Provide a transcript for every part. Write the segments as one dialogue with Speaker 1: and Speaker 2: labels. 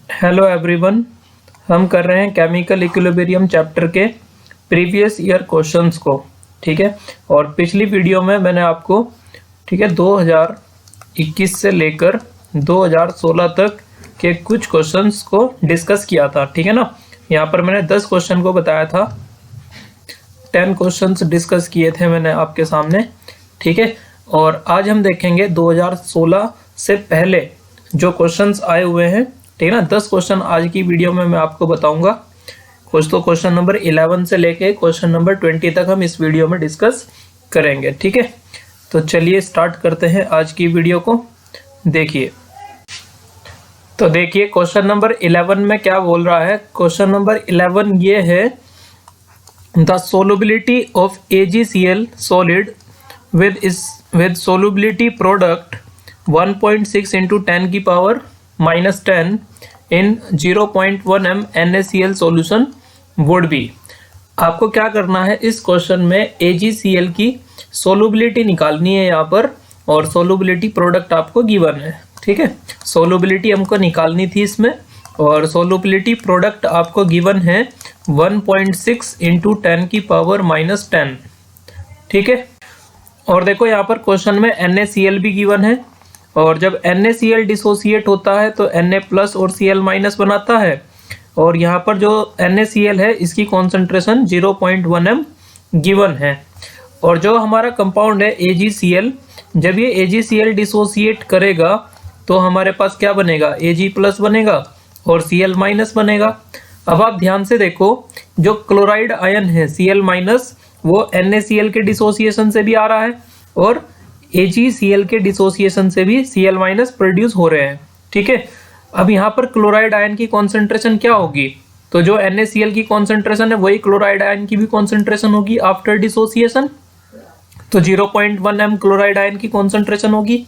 Speaker 1: Hello everyone. हम कर रहे हैं केमिकल इक्विलिब्रियम चैप्टर के प्रीवियस ईयर क्वेश्चंस को। ठीक है, और पिछली वीडियो में मैंने आपको 2021 से लेकर 2016 तक के कुछ क्वेश्चंस को डिस्कस किया था। ठीक है ना, यहाँ पर मैंने 10 क्वेश्चन को बताया था, 10 क्वेश्चंस डिस्कस किए थे मैंने आपके सामने। ठीक है, और आज हम देखेंगे 2016 से पहले जो क्वेश्चंस आए हुए हैं। ठीक है ना, 10 क्वेश्चन आज की वीडियो में मैं आपको बताऊंगा। कुछ तो क्वेश्चन नंबर 11 से लेके क्वेश्चन नंबर 20 तक हम इस वीडियो में डिस्कस करेंगे। ठीक है, तो चलिए स्टार्ट करते हैं आज की वीडियो को। देखिए क्वेश्चन नंबर 11 में क्या बोल रहा है। क्वेश्चन नंबर 11 ये है, the solubility of AgCl solid with solubility product 1.6 into 10 की power -10 in 0.1 m NaCl solution would be। आपको क्या करना है, इस क्वेश्चन में AgCl की सोलुबिलिटी निकालनी है यहाँ पर, और सोलुबिलिटी प्रोडक्ट आपको गिवन है। ठीक है, सोलुबिलिटी हमको निकालनी थी इसमें, और सोलुबिलिटी प्रोडक्ट आपको गिवन है 1.6 इंटू 10 की पावर -10। ठीक है, और देखो यहाँ पर क्वेश्चन में NaCl भी गिवन है, और जब NaCl डिसोसिएट होता है तो Na प्लस और Cl माइनस बनाता है, और यहाँ पर जो NaCl है इसकी कॉन्सेंट्रेशन 0.1 m गिवन है। और जो हमारा कंपाउंड है AgCl, जब ये AgCl डिसोसिएट करेगा तो हमारे पास क्या बनेगा, Ag प्लस बनेगा और Cl माइनस बनेगा। अब आप ध्यान से देखो, जो क्लोराइड आयन है Cl माइनस, वो NaCl के डिसोसिएशन से भी आ रहा है, और AgCl के डिसोसिएशन से भी Cl माइनस प्रोड्यूस हो रहे हैं। ठीक है, अब यहाँ पर क्लोराइड आयन की कॉन्सेंट्रेशन क्या होगी, तो जो NaCl की कॉन्सेंट्रेशन है वही क्लोराइड आयन की भी कॉन्सेंट्रेशन होगी आफ्टर डिसोसिएशन, तो 0.1 m क्लोराइड आयन की कॉन्सेंट्रेशन होगी।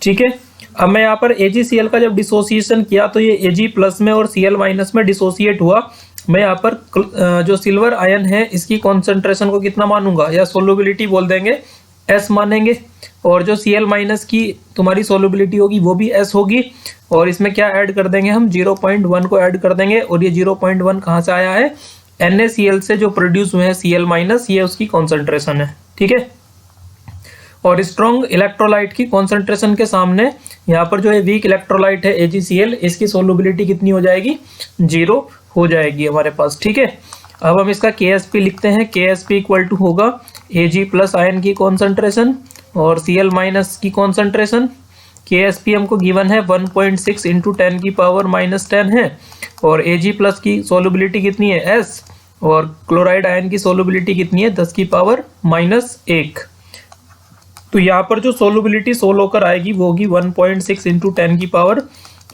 Speaker 1: ठीक है, अब मैं यहाँ पर AgCl का जब डिसोसिएशन किया तो ये Ag प्लस में और Cl माइनस में डिसोसिएट हुआ। मैं यहाँ पर जो सिल्वर आयन है इसकी कॉन्सेंट्रेशन को कितना मानूंगा, या सोलुबिलिटी बोल देंगे, S मानेंगे, और जो Cl माइनस की तुम्हारी सोलुबिलिटी होगी वो भी S होगी, और इसमें क्या ऐड कर देंगे हम, 0.1 को ऐड कर देंगे। और ये 0.1 कहाँ से आया है, NaCl से जो प्रोड्यूस हुए हैं Cl माइनस, ये उसकी कॉन्सेंट्रेशन है। ठीक है, और स्ट्रॉन्ग इलेक्ट्रोलाइट की कॉन्सेंट्रेशन के सामने यहाँ पर जो है वीक इलेक्ट्रोलाइट है AgCl, इसकी सोलुबिलिटी कितनी हो जाएगी, 0 हो जाएगी हमारे पास। ठीक है, अब हम इसका KSP लिखते हैं। KSP इक्वल टू होगा Ag प्लस आयन की कॉन्सेंट्रेशन और Cl माइनस की कॉन्सेंट्रेशन। KSP हमको गिवन है 1.6 इंटू 10 की पावर -10 है, और Ag प्लस की सोलुबिलिटी कितनी है, S, और क्लोराइड आयन की सोलुबिलिटी कितनी है, 10 की पावर -1। तो यहाँ पर जो सोलुबिलिटी सोल्व होकर आएगी वो होगी 1.6 इंटू 10 की पावर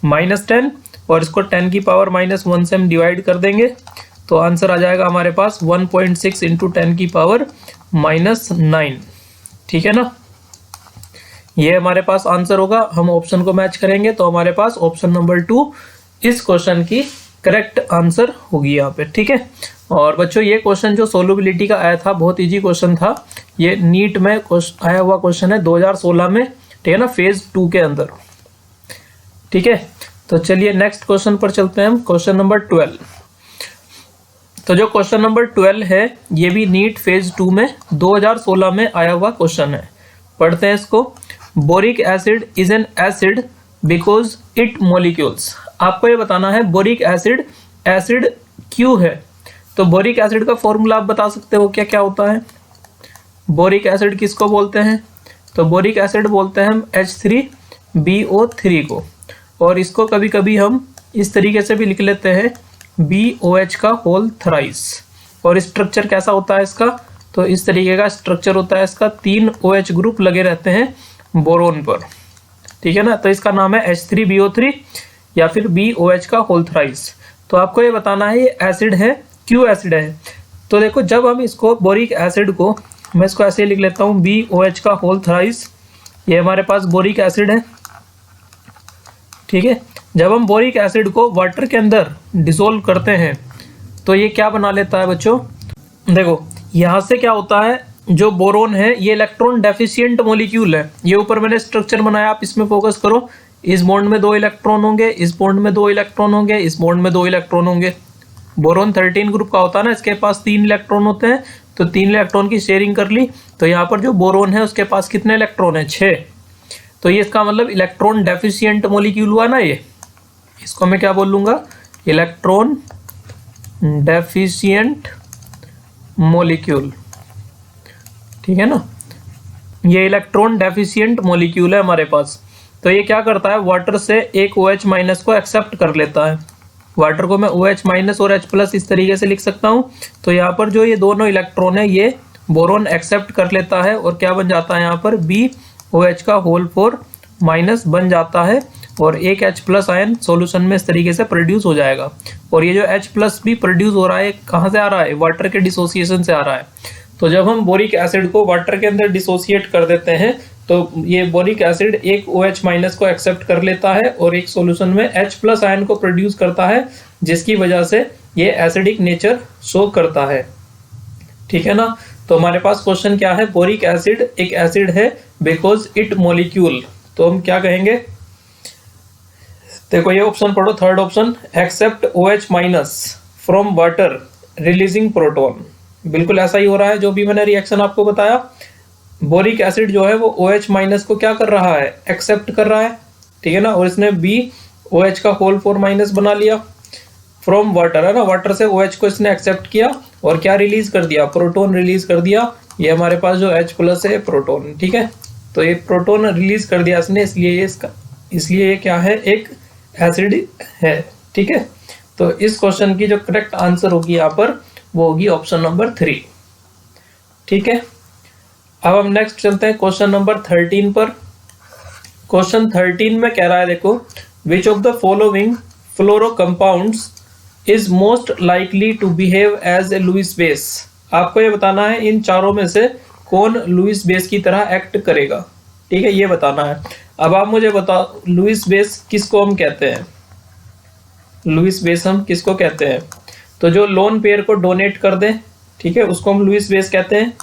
Speaker 1: -10, और इसको 10 की पावर -1 से हम डिवाइड कर देंगे, तो आंसर आ जाएगा हमारे पास 1.6 इंटू 10 की पावर -9। ठीक है ना, ये हमारे पास आंसर होगा। हम ऑप्शन को मैच करेंगे तो हमारे पास ऑप्शन नंबर 2 इस क्वेश्चन की करेक्ट आंसर होगी यहाँ पे। ठीक है, और बच्चों ये क्वेश्चन जो सोलुबिलिटी का आया था बहुत इजी क्वेश्चन था। ये नीट में आया हुआ क्वेश्चन है 2016 में। ठीक है ना, फेज 2 के अंदर। ठीक है, तो चलिए नेक्स्ट क्वेश्चन पर चलते हैं हम, क्वेश्चन नंबर 12। तो जो क्वेश्चन नंबर 12 है ये भी नीट फेज 2 में 2016 में आया हुआ क्वेश्चन है। पढ़ते हैं इसको। Boric acid is an acid because it molecules. आपको ये बताना है बोरिक एसिड एसिड क्यों है। तो बोरिक एसिड का फॉर्मूला आप बता सकते हो क्या क्या होता है। बोरिक एसिड किसको बोलते हैं, तो बोरिक एसिड बोलते हैं हम H3BO3 को, और इसको कभी कभी हम इस तरीके से भी लिख लेते हैं BOH का होल थ्राइस। और स्ट्रक्चर कैसा होता है इसका, तो इस तरीके का स्ट्रक्चर होता है इसका, 3 OH ग्रुप लगे रहते हैं बोरोन पर। ठीक है ना, तो इसका नाम है H3BO3 या फिर BOH का होल थ्राइस। तो आपको ये बताना है ये एसिड है, क्यों एसिड है। तो देखो, जब हम इसको बोरिक एसिड को, मैं इसको ऐसे लिख लेता हूँ BOH का होल थ्राइस, ये हमारे पास बोरिक एसिड है। ठीक है, जब हम बोरिक एसिड को वाटर के अंदर डिसोल्व करते हैं तो ये क्या बना लेता है बच्चों, देखो यहाँ से क्या होता है, जो बोरोन है ये इलेक्ट्रॉन डेफिशिएंट मॉलिक्यूल है। ये ऊपर मैंने स्ट्रक्चर बनाया, आप इसमें फोकस करो। इस बॉन्ड में 2 इलेक्ट्रॉन होंगे, इस बॉन्ड में 2 इलेक्ट्रॉन होंगे, इस बॉन्ड में 2 इलेक्ट्रॉन होंगे। बोरोन 13 ग्रुप का होता है ना, इसके पास 3 इलेक्ट्रॉन होते हैं, तो 3 इलेक्ट्रॉन की शेयरिंग कर ली। तो यहाँ पर जो बोरोन है उसके पास कितने इलेक्ट्रॉन है? 6। तो ये इसका मतलब इलेक्ट्रॉन डेफिशिएंट मॉलिक्यूल हुआ ना ये। इसको मैं क्या बोल लूँगा? इलेक्ट्रॉन डेफिशिएंट मॉलिक्यूल, ठीक है ना। ये इलेक्ट्रॉन डेफिशिएंट मॉलिक्यूल है हमारे पास। तो ये क्या करता है? वाटर से एक OH माइनस को एक्सेप्ट कर लेता है। वाटर को मैं OH माइनस और H प्लस इस तरीके से लिख सकता हूँ। तो यहाँ पर जो ये दोनों इलेक्ट्रॉन है ये बोरोन एक्सेप्ट कर लेता है और क्या बन जाता है? यहाँ पर BOH का होल 4 माइनस बन जाता है और एक H प्लस आयन सॉल्यूशन में इस तरीके से प्रोड्यूस हो जाएगा। और ये जो H प्लस भी प्रोड्यूस हो रहा है कहाँ से आ रहा है? वाटर के डिसोसिएशन से आ रहा है। तो जब हम बोरिक एसिड को वाटर के अंदर डिसोसिएट कर देते हैं तो ये बोरिक एसिड एक OH माइनस को एक्सेप्ट कर लेता है और एक सॉल्यूशन में H प्लस आयन को प्रोड्यूस करता है, जिसकी वजह से ये एसिडिक नेचर शो करता है, ठीक है ना। तो हमारे पास क्वेश्चन क्या है? बोरिक एसिड एक एसिड है बिकॉज इट मॉलिक्यूल। तो हम क्या कहेंगे? देखो ये ऑप्शन पढ़ो, third option, except OH minus from water releasing proton. बिल्कुल ऐसा ही हो रहा है जो भी मैंने रिएक्शन आपको बताया। बोरिक एसिड जो है वो OH माइनस को क्या कर रहा है? एक्सेप्ट कर रहा है, ठीक है ना। और इसने BOH का होल 4 माइनस बना लिया फ्रॉम वाटर, है ना। वाटर से OH को इसने एक्सेप्ट किया और क्या रिलीज कर दिया? प्रोटॉन रिलीज कर दिया। ये हमारे पास जो H प्लस है प्रोटॉन, ठीक है। तो ये प्रोटॉन रिलीज कर दिया इसने, इसलिए ये क्या है? एक एसिड है, ठीक है। तो इस क्वेश्चन की जो करेक्ट आंसर होगी यहाँ पर वो होगी ऑप्शन नंबर 3, ठीक है। अब हम नेक्स्ट चलते हैं क्वेश्चन नंबर 13 पर। क्वेश्चन 13 में कह रहा है, देखो, which of the following fluoro compounds is most likely to behave as a Lewis base. आपको ये बताना है इन चारों में से कौन लुईस बेस की तरह एक्ट करेगा, ठीक है, ये बताना है। अब आप मुझे बताओ लुईस बेस किसको हम कहते हैं? लुईस बेस हम किसको कहते हैं? तो जो लोन पेयर को डोनेट कर दे, ठीक है, उसको हम लुईस बेस कहते हैं।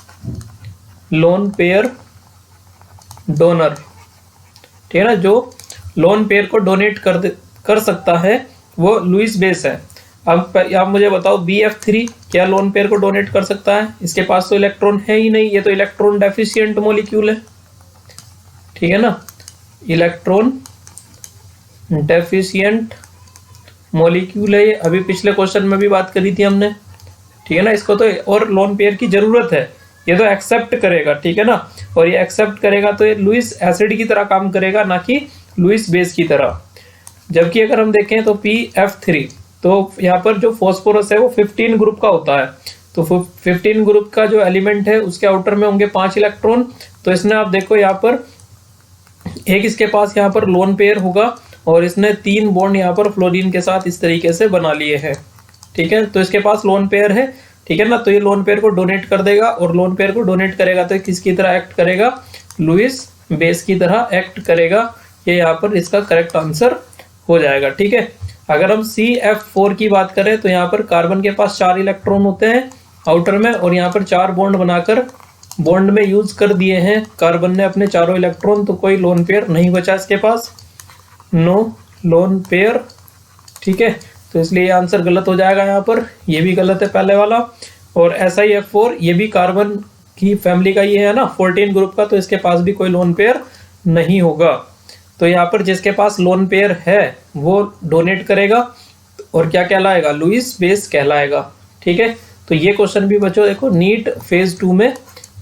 Speaker 1: लोन पेयर डोनर, ठीक है ना, जो लोन पेयर को डोनेट कर सकता है वो लुईस बेस है। अब आप मुझे बताओ BF3 क्या लोन पेयर को डोनेट कर सकता है? इसके पास तो इलेक्ट्रॉन है ही नहीं, ये तो इलेक्ट्रॉन डेफिशिएंट मॉलिक्यूल है, ठीक है ना। इलेक्ट्रॉन डेफिशिएंट मॉलिक्यूल है ये, अभी पिछले क्वेश्चन में भी बात करी थी हमने, ठीक है ना। इसको तो और लोन पेयर की जरूरत है, ये तो एक्सेप्ट करेगा, ठीक है ना। और ये एक्सेप्ट करेगा तो ये लुईस एसिड की तरह काम करेगा, ना कि लुईस बेस की तरह। जबकि अगर हम देखें तो PF3, तो यहाँ पर जो फॉस्फोरस है वो 15 ग्रुप का होता है। तो 15 ग्रुप का जो एलिमेंट है उसके आउटर में होंगे 5 इलेक्ट्रॉन। तो इसने आप देखो यहाँ पर एक इसके पास यहाँ पर लोन पेयर होगा और इसने 3 बॉन्ड यहाँ पर फ्लोरीन के साथ इस तरीके से बना लिए हैं, ठीक है। तो इसके पास लोन पेयर है, ठीक है ना। तो ये लोन पेयर को डोनेट कर देगा और लोन पेयर को डोनेट करेगा तो किसकी तरह एक्ट करेगा? लुईस बेस की तरह एक्ट करेगा। ये यहाँ पर इसका करेक्ट आंसर हो जाएगा, ठीक है। अगर हम CF4 की बात करें तो यहाँ पर कार्बन के पास 4 इलेक्ट्रॉन होते हैं आउटर में और यहाँ पर 4 बॉन्ड बनाकर बॉन्ड में यूज कर दिए हैं कार्बन ने अपने चारों इलेक्ट्रॉन। तो कोई लोन पेयर नहीं बचा इसके पास, नो लोन पेयर, ठीक है। तो इसलिए ये आंसर गलत हो जाएगा यहाँ पर, ये भी गलत है पहले वाला। और SiF4 ये भी कार्बन की फैमिली का ये है ना, 14 ग्रुप का, तो इसके पास भी कोई लोन पेयर नहीं होगा। तो यहाँ पर जिसके पास लोन पेयर है वो डोनेट करेगा और क्या कहलाएगा? लुईस बेस कहलाएगा, ठीक है। तो ये क्वेश्चन भी बच्चों देखो नीट फेज 2 में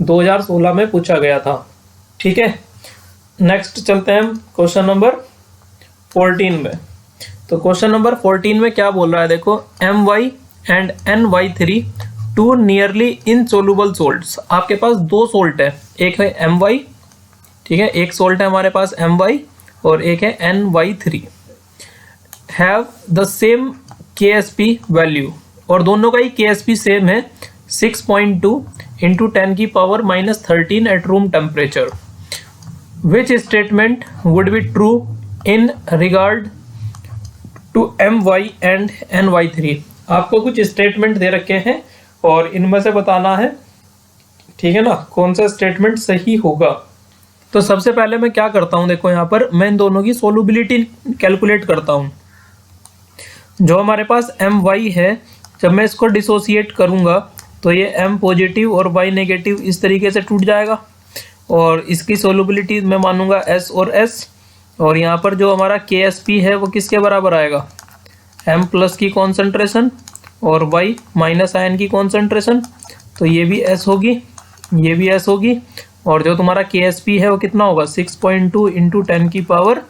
Speaker 1: 2016 में पूछा गया था, ठीक है। नेक्स्ट चलते हैं हम क्वेश्चन नंबर 14 में। तो क्वेश्चन नंबर 14 में क्या बोल रहा है, देखो, My and NY3 two nearly insoluble salts. आपके पास 2 सोल्ट है, एक है My, ठीक है, एक सोल्ट है हमारे पास My और एक है NY3, have the same KSP value, और दोनों का ही KSP सेम है 6.2 इंटू 10 की power -13 at room temperature. Which statement would be true in regard to My and NY3। आपको कुछ स्टेटमेंट दे रखे हैं और इनमें से बताना है, ठीक है ना, कौन सा स्टेटमेंट सही होगा। तो सबसे पहले मैं क्या करता हूँ, देखो यहाँ पर मैं इन दोनों की सोलुबिलिटी कैलकुलेट करता हूँ। जो हमारे पास एम वाई है, जब मैं इसको डिसोसिएट करूँगा तो ये एम पॉजिटिव और वाई नेगेटिव इस तरीके से टूट जाएगा, और इसकी सोलुबिलिटी मैं मानूंगा एस और एस। और यहाँ पर जो हमारा के एस पी है वो किसके बराबर आएगा, एम प्लस की कॉन्सेंट्रेशन और वाई माइनस आयन की कॉन्सेंट्रेशन, तो ये भी एस होगी, ये भी एस होगी। और जो तुम्हारा के एस पी है वो कितना होगा, 6.2 इंटू 10 की पावर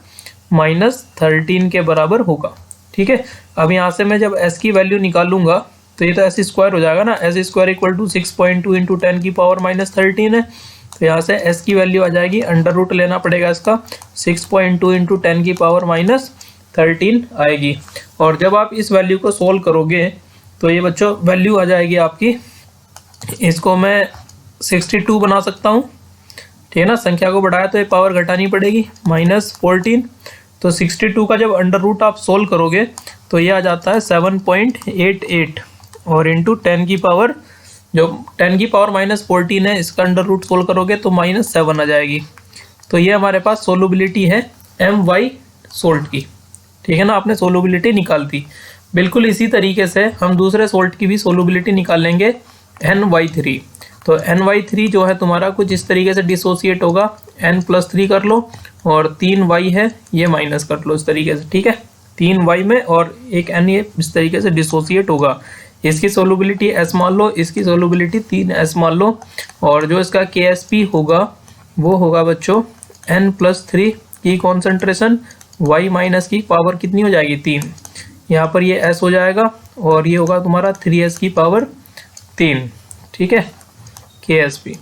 Speaker 1: -13 के बराबर होगा। ठीक है, अब यहाँ से मैं जब एस की वैल्यू निकालूंगा तो ये तो एस स्क्वायर हो जाएगा ना, S square equal to 6.2 into 10 की पावर -13 है। तो यहाँ से एस की वैल्यू आ जाएगी, अंडर रूट लेना पड़ेगा इसका, 6.2 इंटू 10 की पावर -13 आएगी। और जब आप इस वैल्यू को सोल्व करोगे तो ये बच्चों वैल्यू आ जाएगी आपकी, इसको मैं 62 बना सकता हूँ। ठीक है ना, संख्या को बढ़ाया तो ये पावर घटानी पड़ेगी, -14। तो 62 का जब अंडर रूट आप सोल्व करोगे तो ये आ जाता है 7.88, और इंटू 10 की पावर, जो 10 की पावर -14 है, इसका अंडर रूट सोल्व करोगे तो -7 आ जाएगी। तो ये हमारे पास सोलुबिलिटी है एम वाई सोल्ट की। ठीक है ना, आपने सोलुबिलिटी निकाल दी। बिल्कुल इसी तरीके से हम दूसरे सोल्ट की भी सोलुबिलिटी निकाल लेंगे, NY3। तो NY3 जो है तुम्हारा कुछ इस तरीके से डिसोसिएट होगा, N+3 कर लो, और 3Y है ये माइनस कर लो इस तरीके से। ठीक है, 3Y में और एक N ये इस तरीके से डिसोसिएट होगा। इसकी सोलुबिलिटी S मान लो, इसकी सोलुबिलिटी 3S मान लो, और जो इसका KSP होगा वो होगा बच्चों N+3 की कॉन्सेंट्रेशन, Y माइनस की पावर कितनी हो जाएगी, 3। यहाँ पर ये S हो जाएगा, और ये होगा तुम्हारा 3S की पावर 3। ठीक है, KSP।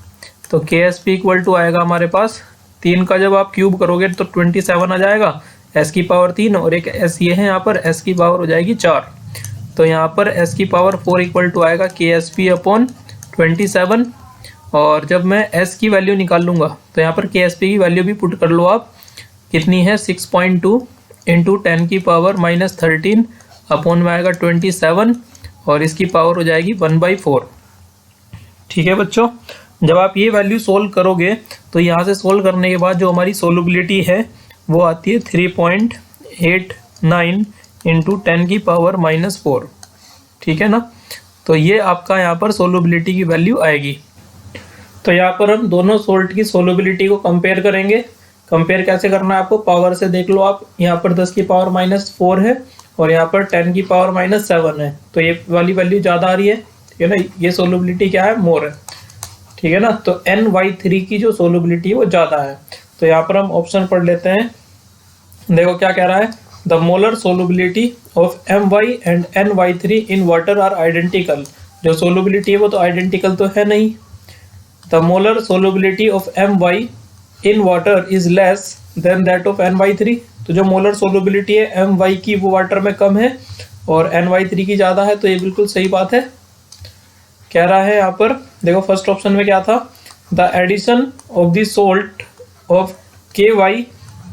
Speaker 1: तो KSP इक्वल टू आएगा हमारे पास 3 का जब आप क्यूब करोगे तो 27 आ जाएगा, S की पावर 3, और एक S ये है यहाँ पर, S की पावर हो जाएगी 4। तो यहाँ पर S की पावर 4 इक्वल टू आएगा KSP अपॉन 27। और जब मैं S की वैल्यू निकाल लूँगा तो यहाँ पर KSP की वैल्यू भी पुट कर लो आप, कितनी है 6.2 इंटू 10 की पावर -13 अपॉन में आएगा 27, और इसकी पावर हो जाएगी 1/4। ठीक है बच्चों, जब आप ये वैल्यू सोल्व करोगे तो यहाँ से सोल्व करने के बाद जो हमारी सोलुबिलिटी है वो आती है 3.89 इंटू 10 की पावर -4। ठीक है ना, तो ये आपका यहाँ पर सोलुबिलिटी की वैल्यू आएगी। तो यहाँ पर हम दोनों सोल्ट की सोलुबिलिटी को कंपेयर करेंगे। कंपेयर कैसे करना है आपको, पावर से देख लो आप, यहाँ पर 10 की पावर -4 है और यहाँ पर 10 की पावर -7 है, तो ये वाली वैल्यू ज़्यादा आ रही है। ठीक है ना, ये सोलुबिलिटी क्या है, मोर है। ठीक है ना, तो NY3 की जो सोलुबिलिटी है वो ज़्यादा है। तो यहाँ पर हम ऑप्शन पढ़ लेते हैं, देखो क्या कह रहा है, the molar solubility of MY and NY3 in water are identical. जो सोलुबिलिटी है वो तो आइडेंटिकल तो है नहीं। The molar solubility of MY in water is less than that of NY3। तो जो मोलर सोलुबिलिटी है MY की वो वाटर में कम है और NY3 की ज़्यादा है, तो ये बिल्कुल सही बात है। कह रहा है यहाँ पर, देखो फर्स्ट ऑप्शन में क्या था, the addition of the salt of KY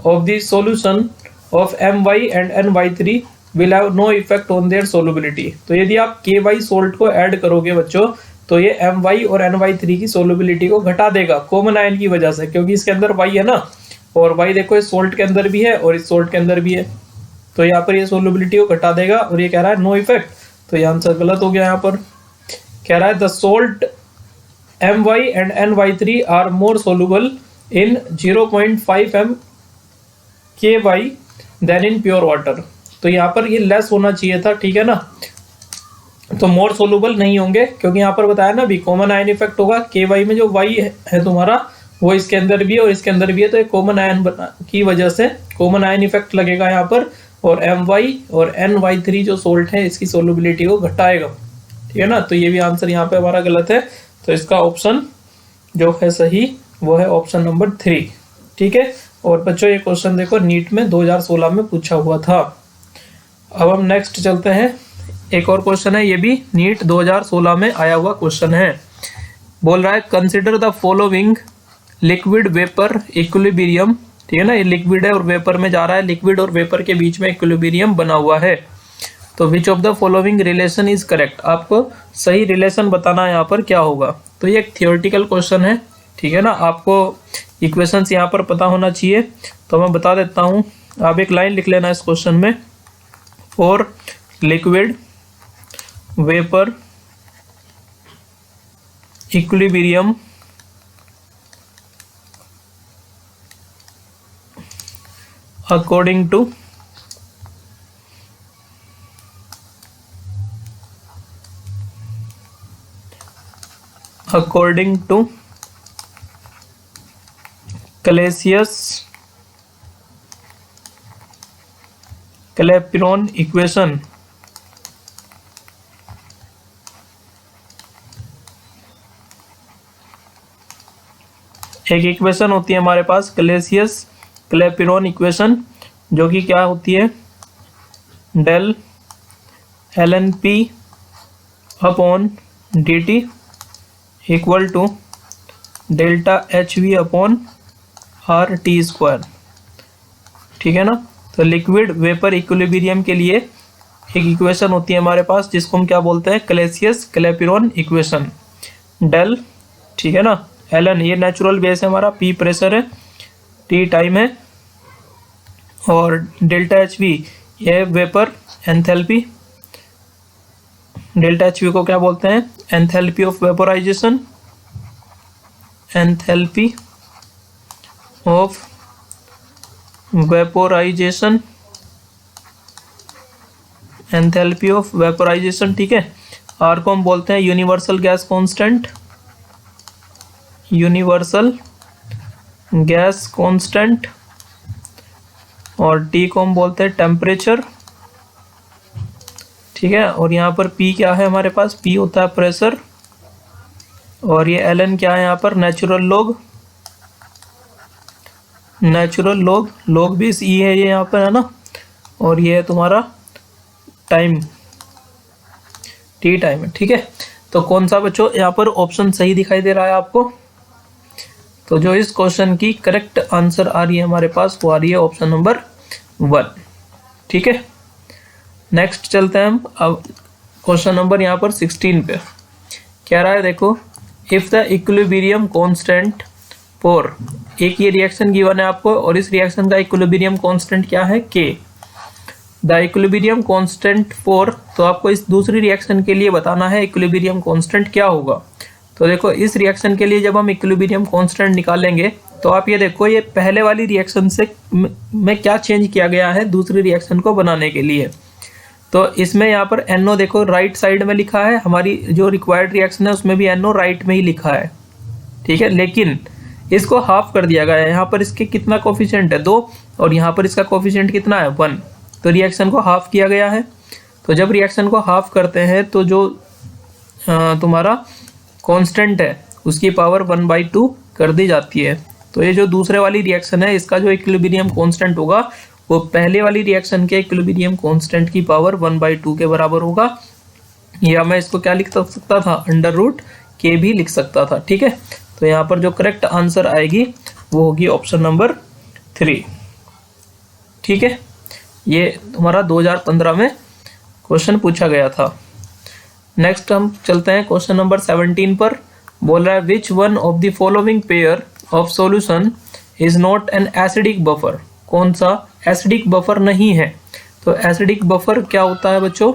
Speaker 1: of the solution of MY and NY3 will have no effect on their solubility. तो यदि आप KY सोल्ट को ऐड करोगे बच्चों तो ये MY और NY3 की सोलुबिलिटी को घटा देगा, कॉमन आयन की वजह से, क्योंकि इसके अंदर Y है ना, और Y देखो इस सोल्ट के अंदर भी है और इस सोल्ट के अंदर भी है, तो यहाँ पर ये सोलुबिलिटी को घटा देगा। और ये कह रहा है नो इफेक्ट, तो ये आंसर गलत हो गया। यहाँ पर कह रहा है the salt MY and NY3 are more soluble in 0.5 mKy than in pure water. तो यहाँ पर ये लेस होना चाहिए था, ठीक है ना, तो मोर सोलुबल नहीं होंगे, क्योंकि यहाँ पर बताया ना भी कॉमन आयन इफेक्ट होगा। KY में जो Y है तुम्हारा वो इसके अंदर भी है और इसके अंदर भी है, तो एक कॉमन आयन की वजह से कॉमन आयन इफेक्ट लगेगा यहाँ पर, और MY और NY3 जो सोल्ट है इसकी सोलुबिलिटी को घटाएगा। ठीक है ना, तो ये भी आंसर यहाँ पे हमारा गलत है। तो इसका ऑप्शन जो है सही वो है ऑप्शन नंबर 3। ठीक है, और बच्चों ये क्वेश्चन देखो नीट में 2016 में पूछा हुआ था। अब हम नेक्स्ट चलते हैं, एक और क्वेश्चन है, ये भी नीट 2016 में आया हुआ क्वेश्चन है। बोल रहा है consider the following liquid vapour equilibrium. ठीक है ना, ये लिक्विड है और वेपर में जा रहा है, लिक्विड और वेपर के बीच में इक्विलिब्रियम बना हुआ है। तो विच of the following relation is correct, आपको सही रिलेशन बताना है यहाँ पर क्या होगा। तो ये एक थियोरेटिकल क्वेश्चन है। ठीक है ना। आपको इक्वेशंस यहाँ पर पता होना चाहिए, तो मैं बता देता हूँ। आप एक लाइन लिख लेना इस क्वेश्चन में, for liquid vapour equilibrium according to Clapeyron equation एक इक्वेशन होती है हमारे पास क्लेपियरॉन इक्वेशन, जो कि क्या होती है, del ln p upon dt equal to delta hv upon RT square. ठीक है ना। तो लिक्विड वेपर इक्विलिब्रियम के लिए एक इक्वेशन होती है हमारे पास, जिसको हम क्या बोलते हैं, क्लेपियरॉन इक्वेशन। डेल, ठीक है ना, ln ये नेचुरल बेस है हमारा, p प्रेशर है, t टाइम है, और डेल्टा hv ये वेपर एंथैल्पी। डेल्टा hv को क्या बोलते हैं, enthalpy of vaporisation, enthalpy of vaporisation, enthalpy of vaporisation. ठीक है। आर को हम बोलते हैं universal gas constant, universal gas constant, और टी को हम बोलते हैं टेम्परेचर। ठीक है। और यहाँ पर पी क्या है हमारे पास, पी होता है प्रेशर, और ये एल क्या है यहाँ पर, नेचुरल लोग, नेचुरल लोग, लोग भी ई है ये यहाँ पर, है ना। और ये है तुम्हारा टाइम, टी टाइम है। ठीक है। तो कौन सा बच्चों यहाँ पर ऑप्शन सही दिखाई दे रहा है आपको, तो जो इस क्वेश्चन की करेक्ट आंसर आ रही है हमारे पास, वो आ रही है ऑप्शन नंबर 1। ठीक है। नेक्स्ट चलते हैं हम अब क्वेश्चन नंबर यहाँ पर 16 पे। कह रहा है देखो, if the equilibrium constant for, एक ये रिएक्शन गिवन है आपको, और इस रिएक्शन का इक्विलिब्रियम कांस्टेंट क्या है, K। The equilibrium constant for, तो आपको इस दूसरी रिएक्शन के लिए बताना है इक्विलिब्रियम कांस्टेंट क्या होगा। तो देखो इस रिएक्शन के लिए जब हम इक्विलिब्रियम कांस्टेंट निकालेंगे, तो आप ये देखो ये पहले वाली रिएक्शन से में क्या चेंज किया गया है दूसरी रिएक्शन को बनाने के लिए। तो इसमें यहाँ पर NO देखो राइट साइड में लिखा है, हमारी जो रिक्वायर्ड रिएक्शन है उसमें भी NO राइट में ही लिखा है। ठीक है। लेकिन इसको हाफ कर दिया गया है, यहाँ पर इसके कितना कोफिशिएंट है, 2, और यहाँ पर इसका कोफिशिएंट कितना है, 1। तो रिएक्शन को हाफ किया गया है। तो जब रिएक्शन को हाफ करते हैं तो जो तुम्हारा कांस्टेंट है उसकी पावर 1/2 कर दी जाती है। तो ये जो दूसरे वाली रिएक्शन है, इसका जो इक्विलिब्रियम कांस्टेंट होगा वो पहले वाली रिएक्शन के इक्विलिब्रियम कांस्टेंट की पावर 1/2 के बराबर होगा, या मैं इसको क्या लिख सकता था, √K भी लिख सकता था। ठीक है। तो यहाँ पर जो करेक्ट आंसर आएगी वो होगी ऑप्शन नंबर 3। ठीक है। ये तुम्हारा 2015 में क्वेश्चन पूछा गया था। नेक्स्ट हम चलते हैं क्वेश्चन नंबर 17 पर। बोल रहा है which one of the following pair of solution is not an acidic buffer, कौन सा एसिडिक बफर नहीं है। तो एसिडिक बफर क्या होता है बच्चों,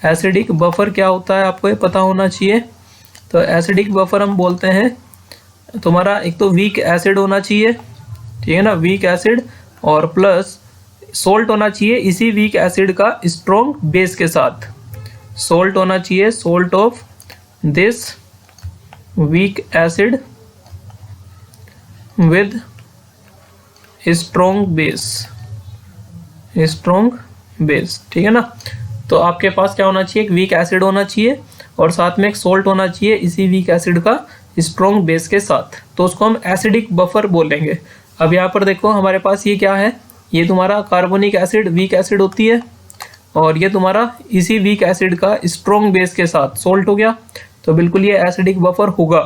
Speaker 1: एसिडिक बफर क्या होता है आपको ये पता होना चाहिए। तो एसिडिक बफर हम बोलते हैं तुम्हारा, एक तो वीक एसिड होना चाहिए, ठीक है ना, वीक एसिड, और प्लस सोल्ट होना चाहिए इसी वीक एसिड का स्ट्रॉन्ग बेस के साथ, सोल्ट होना चाहिए, salt of this weak acid with strong base, strong base. ठीक है ना। तो आपके पास क्या होना चाहिए, एक वीक एसिड होना चाहिए और साथ में एक सोल्ट होना चाहिए इसी वीक एसिड का स्ट्रॉन्ग बेस के साथ, तो उसको हम एसिडिक बफर बोलेंगे। अब यहाँ पर देखो हमारे पास ये क्या है, ये तुम्हारा कार्बोनिक एसिड वीक एसिड होती है, और ये तुम्हारा इसी वीक एसिड का स्ट्रॉन्ग बेस के साथ सोल्ट हो गया, तो बिल्कुल ये एसिडिक बफर होगा।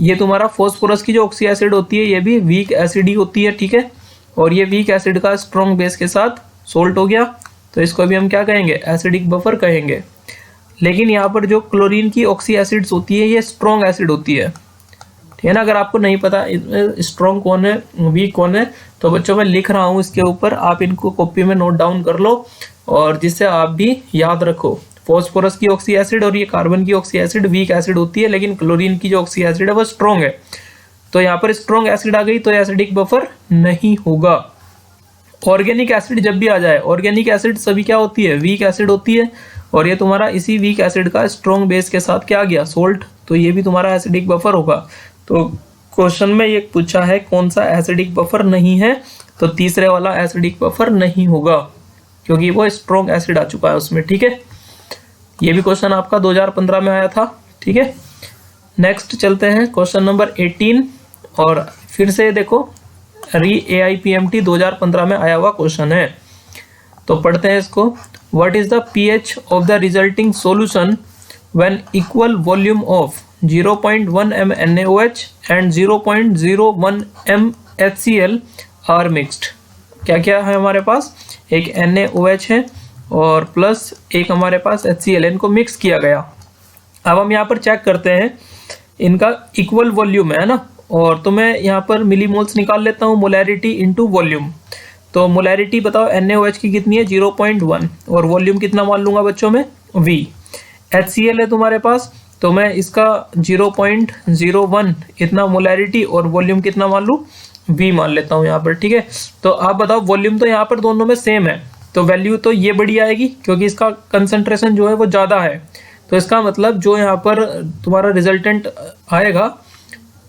Speaker 1: ये तुम्हारा फॉस्फोरस की जो ऑक्सी एसिड होती है ये भी वीक एसिड ही होती है। ठीक है। और ये वीक एसिड का स्ट्रॉन्ग बेस के साथ सोल्ट हो गया, तो इसको भी हम क्या कहेंगे, एसिडिक बफर कहेंगे। लेकिन यहाँ पर जो क्लोरीन की ऑक्सी एसिड्स होती है ये स्ट्रॉन्ग एसिड होती है, ठीक है ना। अगर आपको नहीं पता स्ट्रॉन्ग कौन है वीक कौन है, तो बच्चों मैं लिख रहा हूँ इसके ऊपर, आप इनको कॉपी में नोट डाउन कर लो और जिससे आप भी याद रखो। फॉस्फोरस की ऑक्सी एसिड और ये कार्बन की ऑक्सी एसिड वीक एसिड होती है, लेकिन क्लोरीन की जो ऑक्सी एसिड है वो स्ट्रॉन्ग है। तो यहाँ पर स्ट्रॉन्ग एसिड आ गई तो एसिडिक बफर नहीं होगा। ऑर्गेनिक एसिड जब भी आ जाए, ऑर्गेनिक एसिड सभी क्या होती है, वीक एसिड होती है, और ये तुम्हारा इसी वीक एसिड का स्ट्रॉन्ग बेस के साथ क्या आ गया, सोल्ट, तो ये भी तुम्हारा एसिडिक बफर होगा। तो क्वेश्चन में ये पूछा है कौन सा एसिडिक बफर नहीं है, तो तीसरे वाला एसिडिक बफर नहीं होगा क्योंकि वो स्ट्रॉन्ग एसिड आ चुका है उसमें। ठीक है, ये भी क्वेश्चन आपका 2015 में आया था। ठीक है, नेक्स्ट चलते हैं क्वेश्चन नंबर 18, और फिर से देखो AIPMT 2015 में आया हुआ क्वेश्चन है, तो पढ़ते हैं इसको। What is the pH of the resulting solution when equal volume of 0.1 m NaOH and 0.01 m HCl are mixed. क्या क्या है हमारे पास, एक NaOH है और प्लस एक हमारे पास HCl, इनको मिक्स किया गया। अब हम यहाँ पर चेक करते हैं, इनका इक्वल वॉल्यूम है ना, और तो मैं यहाँ पर मिलीमोल्स निकाल लेता हूँ, मोलैरिटी इनटू वॉल्यूम। तो मोलैरिटी बताओ NaOH की कितनी है, 0.1, और वॉल्यूम कितना मान लूंगा बच्चों में, V। HCl है तुम्हारे पास, तो मैं इसका 0.01 इतना मोलैरिटी और वॉल्यूम कितना मान लूँ, V मान लेता हूँ यहाँ पर। ठीक है, तो आप बताओ वॉल्यूम तो यहाँ पर दोनों में सेम है, तो वैल्यू तो ये बड़ी आएगी क्योंकि इसका कंसंट्रेशन जो है वो ज़्यादा है। तो इसका मतलब जो यहाँ पर तुम्हारा रिजल्टेंट आएगा,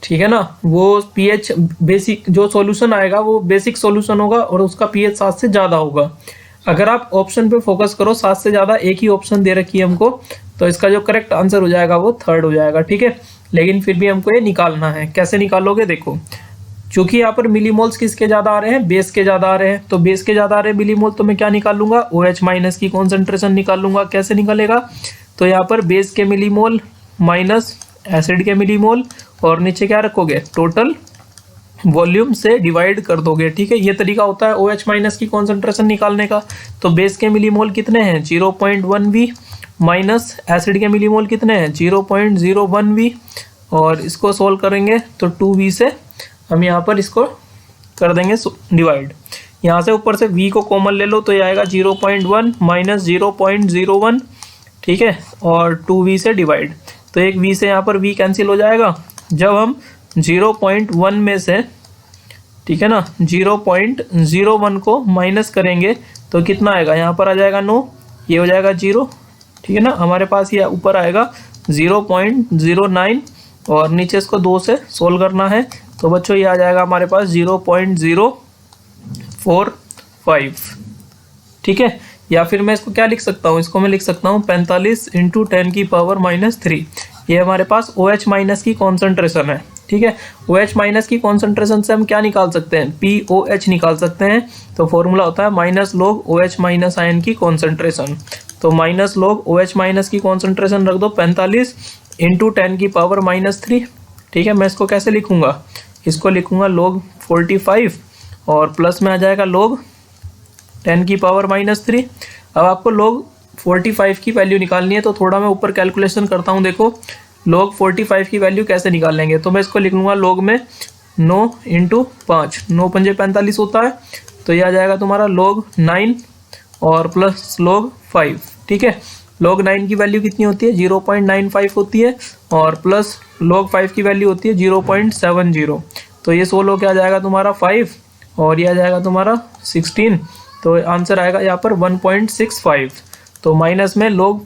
Speaker 1: ठीक है ना, वो pH बेसिक जो सॉल्यूशन आएगा वो बेसिक सॉल्यूशन होगा और उसका pH 7 से ज़्यादा होगा। अगर आप ऑप्शन पे फोकस करो, 7 से ज़्यादा एक ही ऑप्शन दे रखी है हमको, तो इसका जो करेक्ट आंसर हो जाएगा वो 3rd हो जाएगा। ठीक है, लेकिन फिर भी हमको ये निकालना है। कैसे निकालोगे, देखो, चूंकि यहाँ पर मिलीमोल्स किसके ज़्यादा आ रहे हैं, बेस के ज़्यादा आ रहे हैं, तो बेस के ज़्यादा आ रहे हैं मिलीमोल, तो मैं क्या निकाल लूंगा, OH माइनस की कॉन्सेंट्रेशन निकाल लूंगा। कैसे निकलेगा, तो यहाँ पर बेस के मिलीमोल माइनस एसिड के मिलीमोल, और नीचे क्या रखोगे, टोटल वॉल्यूम से डिवाइड कर दोगे। ठीक है, ये तरीका होता है OH माइनस की कॉन्सेंट्रेशन निकालने का। तो बेस के मिलीमोल कितने हैं, 0.1 V, माइनस एसिड के मिलीमोल कितने हैं, 0.01 V, और इसको सोल्व करेंगे तो 2 V से हम यहाँ पर इसको कर देंगे डिवाइड। यहाँ से ऊपर से V को कॉमन ले लो तो ये आएगा 0.1 माइनस 0.01। ठीक है, और 2V से डिवाइड, तो एक V से यहाँ पर V कैंसिल हो जाएगा। जब हम 0.1 में से, ठीक है ना, 0.01 को माइनस करेंगे तो कितना आएगा, यहाँ पर आ जाएगा 9, ये हो जाएगा 0। ठीक है ना, हमारे पास ये ऊपर आएगा 0.09, और नीचे इसको 2 से सोल्व करना है, तो बच्चों ये आ जाएगा हमारे पास 0.045। ठीक है, या फिर मैं इसको क्या लिख सकता हूँ, इसको मैं लिख सकता हूँ 45 × 10⁻³ ये हमारे पास OH माइनस की कॉन्सेंट्रेशन है। ठीक है, OH माइनस की कॉन्सेंट्रेशन से हम क्या निकाल सकते हैं, POH निकाल सकते हैं। तो फॉर्मूला होता है minus log OH minus ion की कॉन्सेंट्रेशन। तो माइनस लॉग OH माइनस की कॉन्सेंट्रेशन रख दो 45 × 10⁻³ ठीक है, मैं इसको कैसे लिखूंगा, इसको लिखूंगा log 45 और प्लस में आ जाएगा log 10⁻³ अब आपको log 45 की वैल्यू निकालनी है, तो थोड़ा मैं ऊपर कैलकुलेशन करता हूँ। देखो log 45 की वैल्यू कैसे निकाल लेंगे, तो मैं इसको लिख लूँगा log में 9 × 5, 9 × 5 = 45 होता है, तो ये आ जाएगा तुम्हारा log 9 और प्लस log 5। ठीक है, log 9 की वैल्यू कितनी होती है, 0.95 होती है, और प्लस log 5 की वैल्यू होती है 0.70, तो ये 16 क्या आ जाएगा तुम्हारा 5, और ये आ जाएगा तुम्हारा 16, तो आंसर आएगा यहाँ पर 1.65। तो माइनस में log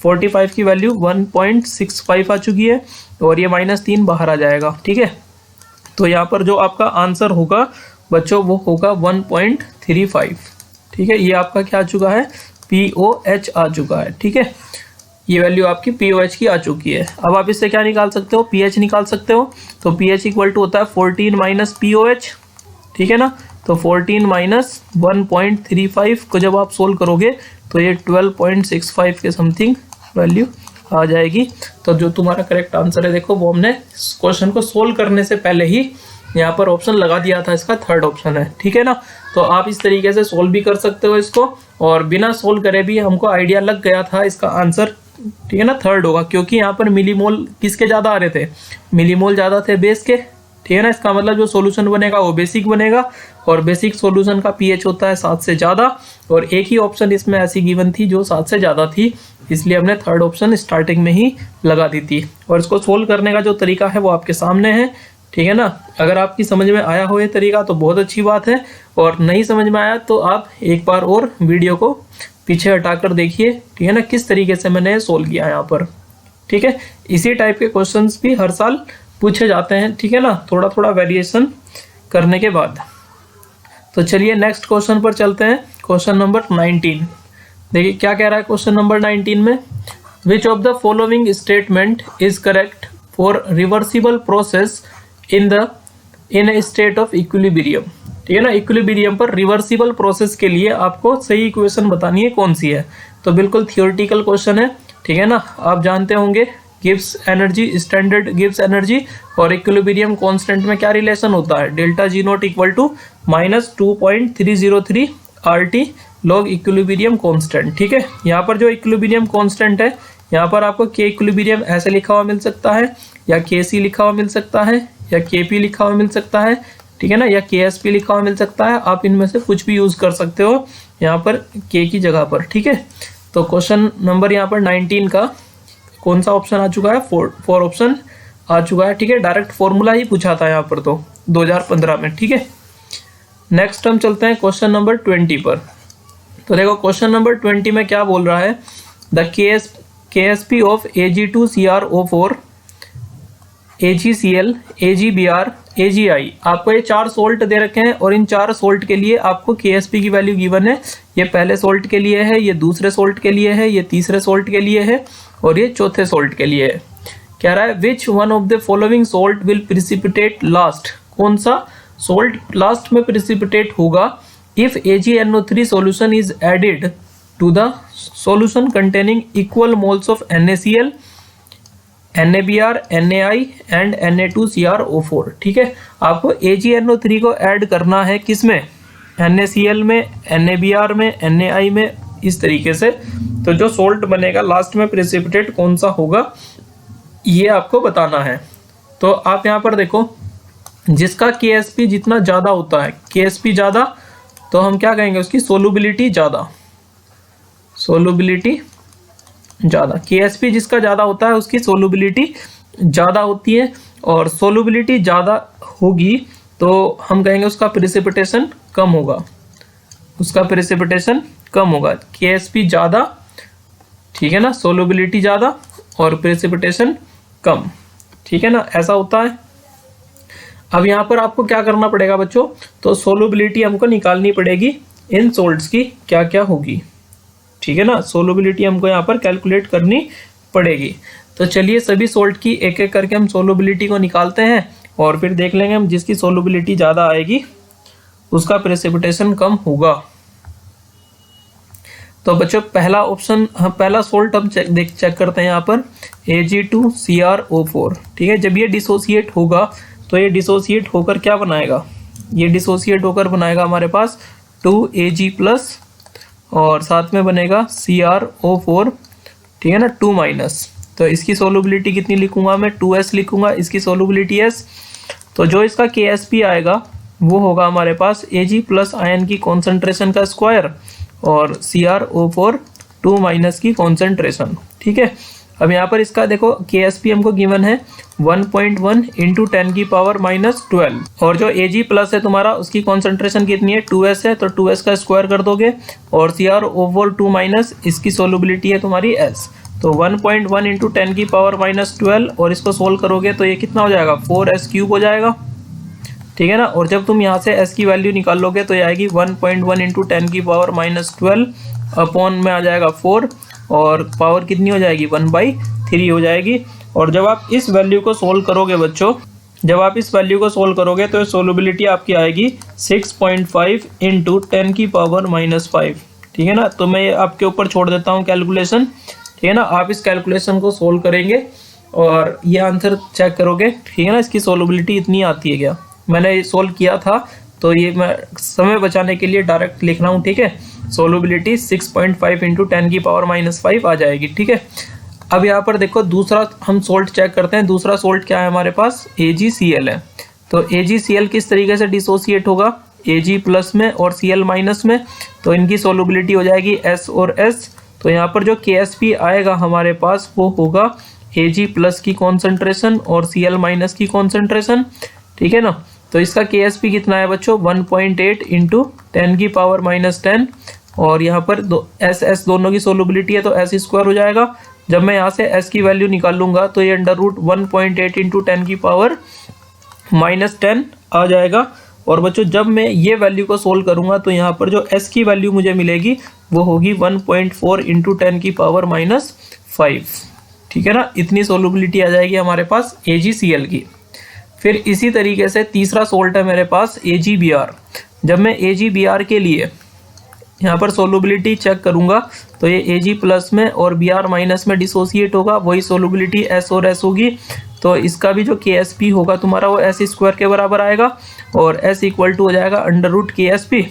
Speaker 1: 45 की वैल्यू 1.65 आ चुकी है, और ये -3 बाहर आ जाएगा। ठीक है, तो यहाँ पर जो आपका आंसर होगा बच्चों वो होगा 1.35। ठीक है, ये आपका क्या आ चुका है, POH आ चुका है। ठीक है, ये वैल्यू आपकी POH की आ चुकी है। अब आप इससे क्या निकाल सकते हो, pH निकाल सकते हो। तो pH इक्वल टू होता है 14 - POH। ठीक है ना, तो 14 - 1.35 को जब आप सोल्व करोगे तो ये 12.65 के समथिंग वैल्यू आ जाएगी। तो जो तुम्हारा करेक्ट आंसर है, देखो वो हमने क्वेश्चन को सोल्व करने से पहले ही यहाँ पर ऑप्शन लगा दिया था, इसका 3rd ऑप्शन है। ठीक है ना, तो आप इस तरीके से सोल्व भी कर सकते हो इसको, और बिना सोल्व करे भी हमको आइडिया लग गया था इसका आंसर ठीक है ना, थर्ड होगा, क्योंकि यहाँ पर मिलीमोल किसके ज़्यादा आ रहे थे, मिलीमोल ज़्यादा थे बेस के, ठीक है ना। इसका मतलब जो सॉल्यूशन बनेगा वो बेसिक बनेगा, और बेसिक सॉल्यूशन का पीएच होता है 7 से ज़्यादा, और एक ही ऑप्शन इसमें ऐसी गिवन थी जो 7 से ज़्यादा थी, इसलिए हमने थर्ड ऑप्शन स्टार्टिंग में ही लगा दी थी। और इसको सोल्व करने का जो तरीका है वो आपके सामने है, ठीक है ना। अगर आपकी समझ में आया हो ये तरीका तो बहुत अच्छी बात है, और नहीं समझ में आया तो आप एक बार और वीडियो को पीछे हटाकर देखिए, ठीक है ना, किस तरीके से मैंने सोल्व किया यहाँ पर, ठीक है। इसी टाइप के क्वेश्चंस भी हर साल पूछे जाते हैं, ठीक है ना, थोड़ा थोड़ा वेरिएशन करने के बाद। तो चलिए नेक्स्ट क्वेश्चन पर चलते हैं, क्वेश्चन नंबर 19। देखिए क्या कह रहा है क्वेश्चन नंबर 19 में, विच of the following statement is correct for reversible process in A state of equilibrium, ठीक है ना। इक्विलिब्रियम पर रिवर्सिबल प्रोसेस के लिए आपको सही इक्वेशन बतानी है कौन सी है। तो बिल्कुल थियोरेटिकल क्वेश्चन है, ठीक है ना। आप जानते होंगे Gibbs energy, standard Gibbs energy और इक्विलिब्रियम कांस्टेंट में क्या रिलेशन होता है, delta G naught equal to -2.303 RT log equilibrium constant, ठीक है। यहाँ पर जो इक्विलिब्रियम कांस्टेंट है, यहाँ पर आपको के इक्विलिब्रियम ऐसे लिखा हुआ मिल सकता है, या KC लिखा हुआ मिल सकता है, या KP लिखा हुआ मिल सकता है, ठीक है ना, या KSP लिखा हुआ मिल सकता है। आप इनमें से कुछ भी यूज कर सकते हो यहाँ पर K की जगह पर, ठीक है। तो क्वेश्चन नंबर यहाँ पर 19 का कौन सा ऑप्शन आ चुका है, 4 ऑप्शन आ चुका है, ठीक है। डायरेक्ट फॉर्मूला ही पूछा था यहाँ पर तो 2015 में, ठीक है। नेक्स्ट हम चलते हैं क्वेश्चन नंबर 20 पर। तो देखो क्वेश्चन नंबर 20 में क्या बोल रहा है, the KSP of Ag2CrO4 AgCl AgBr AgI, आपको ये 4 सोल्ट दे रखे हैं, और इन 4 सोल्ट के लिए आपको KSP की वैल्यू गिवन है। ये पहले सोल्ट के लिए है, ये दूसरे सोल्ट के लिए है, ये तीसरे सोल्ट के लिए है, और ये चौथे सोल्ट के लिए है। कह रहा है which one of the following salt will precipitate last, कौन सा सोल्ट लास्ट में प्रिसिपिटेट होगा if AgNO3 solution is added to the solution containing equal moles of NaCl NaBr NaI and Na2CrO4, ठीक है। आपको AgNO3 को ऐड करना है किसमें, NaCl में, NaBr में, NaI में, इस तरीके से। तो जो सोल्ट बनेगा लास्ट में प्रेसिपिटेट कौन सा होगा ये आपको बताना है। तो आप यहाँ पर देखो, जिसका KSP जितना ज़्यादा होता है, KSP ज़्यादा, तो हम क्या कहेंगे, उसकी सोलुबिलिटी ज़्यादा, सोलुबिलिटी ज़्यादा। KSP जिसका ज़्यादा होता है उसकी सोलुबिलिटी ज़्यादा होती है, और सोलुबिलिटी ज़्यादा होगी तो हम कहेंगे उसका प्रेसिपिटेशन कम होगा, उसका प्रेसिपिटेशन कम होगा। KSP ज़्यादा, ठीक है ना, सोलुबिलिटी ज़्यादा और प्रेसिपिटेशन कम, ठीक है ना, ऐसा होता है। अब यहाँ पर आपको क्या करना पड़ेगा बच्चों, तो सोलुबिलिटी हमको निकालनी पड़ेगी इन सोल्ट्स की क्या क्या होगी, ठीक है ना। सोलुबिलिटी हमको यहाँ पर कैलकुलेट करनी पड़ेगी। तो चलिए सभी सोल्ट की एक एक करके हम सोलुबिलिटी को निकालते हैं, और फिर देख लेंगे हम जिसकी सोलुबिलिटी ज़्यादा आएगी उसका प्रेसिपिटेशन कम होगा। तो बच्चों पहला ऑप्शन, पहला सोल्ट हम चेक करते हैं यहाँ पर Ag2CrO4, ठीक है। जब ये डिसोसिएट होगा तो ये डिसोसिएट होकर क्या बनाएगा, ये डिसोसिएट होकर बनाएगा हमारे पास 2Ag+, और साथ में बनेगा CrO4, ठीक है ना, 2-। तो इसकी सोलुबिलिटी कितनी लिखूंगा मैं, 2S लिखूंगा, इसकी सोलुबिलिटी S। तो जो इसका KSP आएगा वो होगा हमारे पास Ag+ आयन की कॉन्सेंट्रेशन का स्क्वायर और CrO4 2- की कॉन्सेंट्रेशन, ठीक है। अब यहाँ पर इसका देखो KSP हमको गिवन है 1.1 × 10⁻⁻12, और जो Ag+ है तुम्हारा उसकी कॉन्सेंट्रेशन कितनी है, 2S है, तो 2S का स्क्वायर कर दोगे, और CrO4 2-, इसकी सोलुबिलिटी है तुम्हारी S। तो 1.1 × 10⁻⁻12, और इसको सोल्व करोगे तो ये कितना हो जाएगा, 4S³ हो जाएगा, ठीक है ना। और जब तुम यहाँ से S की वैल्यू निकाल लोगे तो ये आएगी 1.1 × 10⁻⁻12 अपॉन में आ जाएगा 4, और पावर कितनी हो जाएगी, 1/3 हो जाएगी। और जब आप इस वैल्यू को सोल्व करोगे बच्चों, जब आप इस वैल्यू को सोल्व करोगे तो सोलुबिलिटी आपकी आएगी 6.5 × 10⁻⁻5, ठीक है ना। तो मैं आपके ऊपर छोड़ देता हूँ कैलकुलेशन, ठीक है ना। आप इस कैलकुलेशन को सोल्व करेंगे और ये आंसर चेक करोगे, ठीक है ना। इसकी सोलुबिलिटी इतनी आती है क्या, मैंने सोल्व किया था तो ये मैं समय बचाने के लिए डायरेक्ट लिख रहा हूँ, ठीक है। सोलुबिलिटी 6.5 × 10⁻⁻5 आ जाएगी, ठीक है। अब यहाँ पर देखो दूसरा हम सोल्ट चेक करते हैं। दूसरा सोल्ट क्या है हमारे पास, AgCl है। तो AgCl किस तरीके से डिसोसिएट होगा, Ag प्लस में और Cl माइनस में, तो इनकी सोलबिलिटी हो जाएगी S और S। तो यहाँ पर जो KSP आएगा हमारे पास वो होगा Ag प्लस की कॉन्सेंट्रेशन और Cl माइनस की कॉन्सेंट्रेशन, ठीक है ना। तो इसका KSP कितना है बच्चों, 1.8 इंटू 10 की पावर माइनस 10, और यहाँ पर S दोनों की सोलबिलिटी है तो S स्क्वायर हो जाएगा। जब मैं यहाँ से S की वैल्यू निकाल लूंगा तो ये अंडर रूट 1.8 इंटू 10 की पावर माइनस 10 आ जाएगा। और बच्चों जब मैं ये वैल्यू को सोल्व करूंगा तो यहाँ पर जो S की वैल्यू मुझे मिलेगी वो होगी 1.4 इंटू 10 की पावर माइनस 5, ठीक है ना। इतनी सोलबिलिटी आ जाएगी हमारे पास AgCl की। फिर इसी तरीके से तीसरा सोल्ट है मेरे पास AgBr। जब मैं AgBr के लिए यहाँ पर सोलबिलिटी चेक करूंगा तो ये Ag प्लस में और Br माइनस में डिसोसिएट होगा, वही सोलबिलिटी S और S होगी। तो इसका भी जो KSP होगा तुम्हारा वो S स्क्वायर के बराबर आएगा, और S इक्वल टू हो जाएगा अंडर रूट KSP,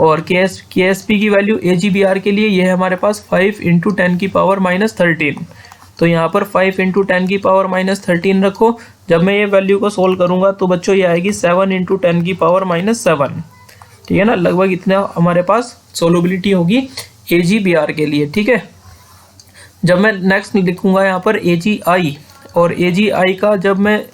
Speaker 1: और KSP की वैल्यू AgBr के लिए ये है हमारे पास 5 इंटू 10 की पावर माइनस 13। तो यहाँ पर 5 इंटू 10 की पावर माइनस 13 रखो। जब मैं ये वैल्यू को सोल्व करूंगा तो बच्चों ये आएगी 7 इंटू 10 की पावर माइनस 7, ठीक है ना। लगभग इतना हमारे पास सोलबिलिटी होगी AgBr के लिए, ठीक है। जब मैं नेक्स्ट लिखूंगा यहाँ पर AgI, और AgI का जब मैं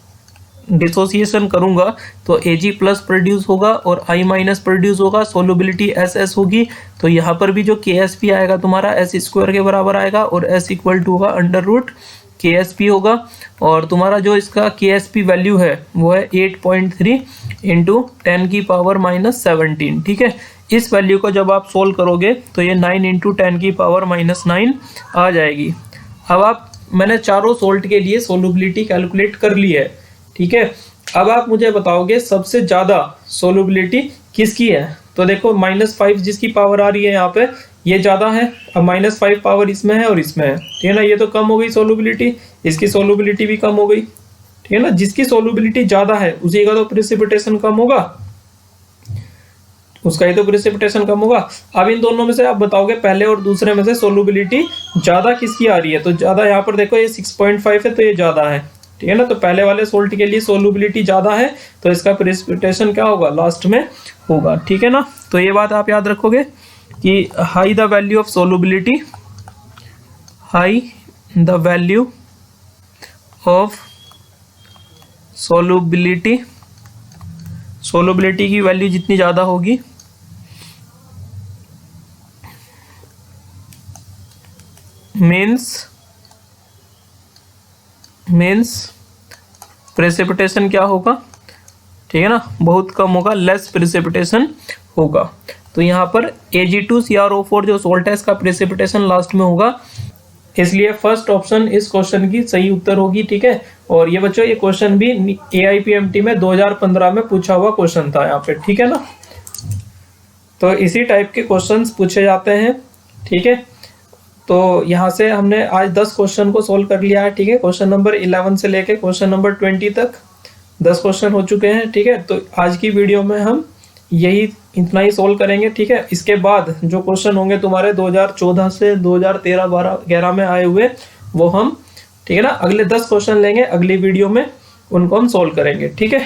Speaker 1: डिसोसिएशन करूंगा तो Ag प्लस प्रोड्यूस होगा और I माइनस प्रोड्यूस होगा, सोलबिलिटी SS होगी। तो यहाँ पर भी जो KSP आएगा तुम्हारा S स्क्वायर के बराबर आएगा, और S इक्वल टू होगा अंडर रूट KSP होगा। और तुम्हारा जो इसका KSP वैल्यू है वो है 8.3 इंटू 10 की पावर माइनस 17, ठीक है। इस वैल्यू को जब आप सोल्व करोगे तो ये 9 इंटू 10 की पावर माइनस 9 आ जाएगी। अब मैंने चारों सोल्ट के लिए सोलबिलिटी कैलकुलेट कर ली है, ठीक है। अब आप मुझे बताओगे सबसे ज्यादा सोलबिलिटी किसकी है। तो देखो -5 जिसकी पावर आ रही है यहाँ पे ये ज्यादा है, अब -5 पावर इसमें है और इसमें है, ठीक है ना। ये तो कम हो गई सोलबिलिटी, इसकी सोलबिलिटी भी कम हो गई, ठीक है ना। जिसकी सोलबिलिटी ज्यादा है उसी का तो प्रेसिपिटेशन कम होगा, उसका ही तो प्रेसिपिटेशन कम होगा। अब इन दोनों में से आप बताओगे पहले और दूसरे में से सोलबिलिटी ज्यादा किसकी आ रही है। तो ज्यादा यहाँ पर देखो ये 6.5 है तो ये ज्यादा है, ठीक है ना। तो पहले वाले सोल्ट के लिए सोलबिलिटी ज्यादा है तो इसका प्रेसिपिटेशन क्या होगा, लास्ट में होगा, ठीक है ना। तो ये बात आप याद रखोगे कि high the value of solubility, high the value of solubility, solubility की वैल्यू जितनी ज़्यादा होगी मीन्स प्रेसिपिटेशन क्या होगा, ठीक है ना, बहुत कम होगा, लेस प्रेसिपिटेशन होगा। तो यहाँ पर Ag2CrO4 जो सोल्ट है इसका प्रेसिपिटेशन लास्ट में होगा, इसलिए फर्स्ट ऑप्शन इस क्वेश्चन की सही उत्तर होगी, ठीक है। और ये बच्चों ये क्वेश्चन भी AIPMT में 2015 में पूछा हुआ क्वेश्चन था यहाँ पे, ठीक है ना। तो इसी टाइप के क्वेश्चंस पूछे जाते हैं, ठीक है। तो यहाँ से हमने आज 10 क्वेश्चन को सोल्व कर लिया है, ठीक है। क्वेश्चन नंबर 11 से लेके क्वेश्चन नंबर 20 तक 10 क्वेश्चन हो चुके हैं, ठीक है। तो आज की वीडियो में हम यही इतना ही सोल्व करेंगे, ठीक है। इसके बाद जो क्वेश्चन होंगे तुम्हारे 2014 से 2013, 12, 11 में आए हुए वो हम, ठीक है ना, अगले 10 क्वेश्चन लेंगे अगली वीडियो में, उनको हम सोल्व करेंगे, ठीक है।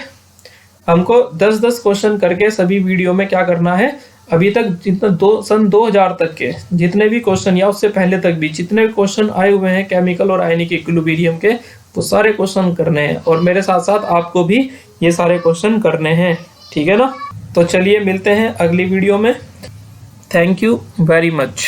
Speaker 1: हमको 10-10 क्वेश्चन करके सभी वीडियो में क्या करना है, अभी तक जितना सन 2000 तक के जितने भी क्वेश्चन या उससे पहले तक भी जितने भी क्वेश्चन आए हुए हैं केमिकल और आयनिक इक्विलिब्रियम के, वो सारे क्वेश्चन करने हैं, और मेरे साथ साथ आपको भी ये सारे क्वेश्चन करने हैं, ठीक है ना। तो चलिए मिलते हैं अगली वीडियो में। Thank you very much.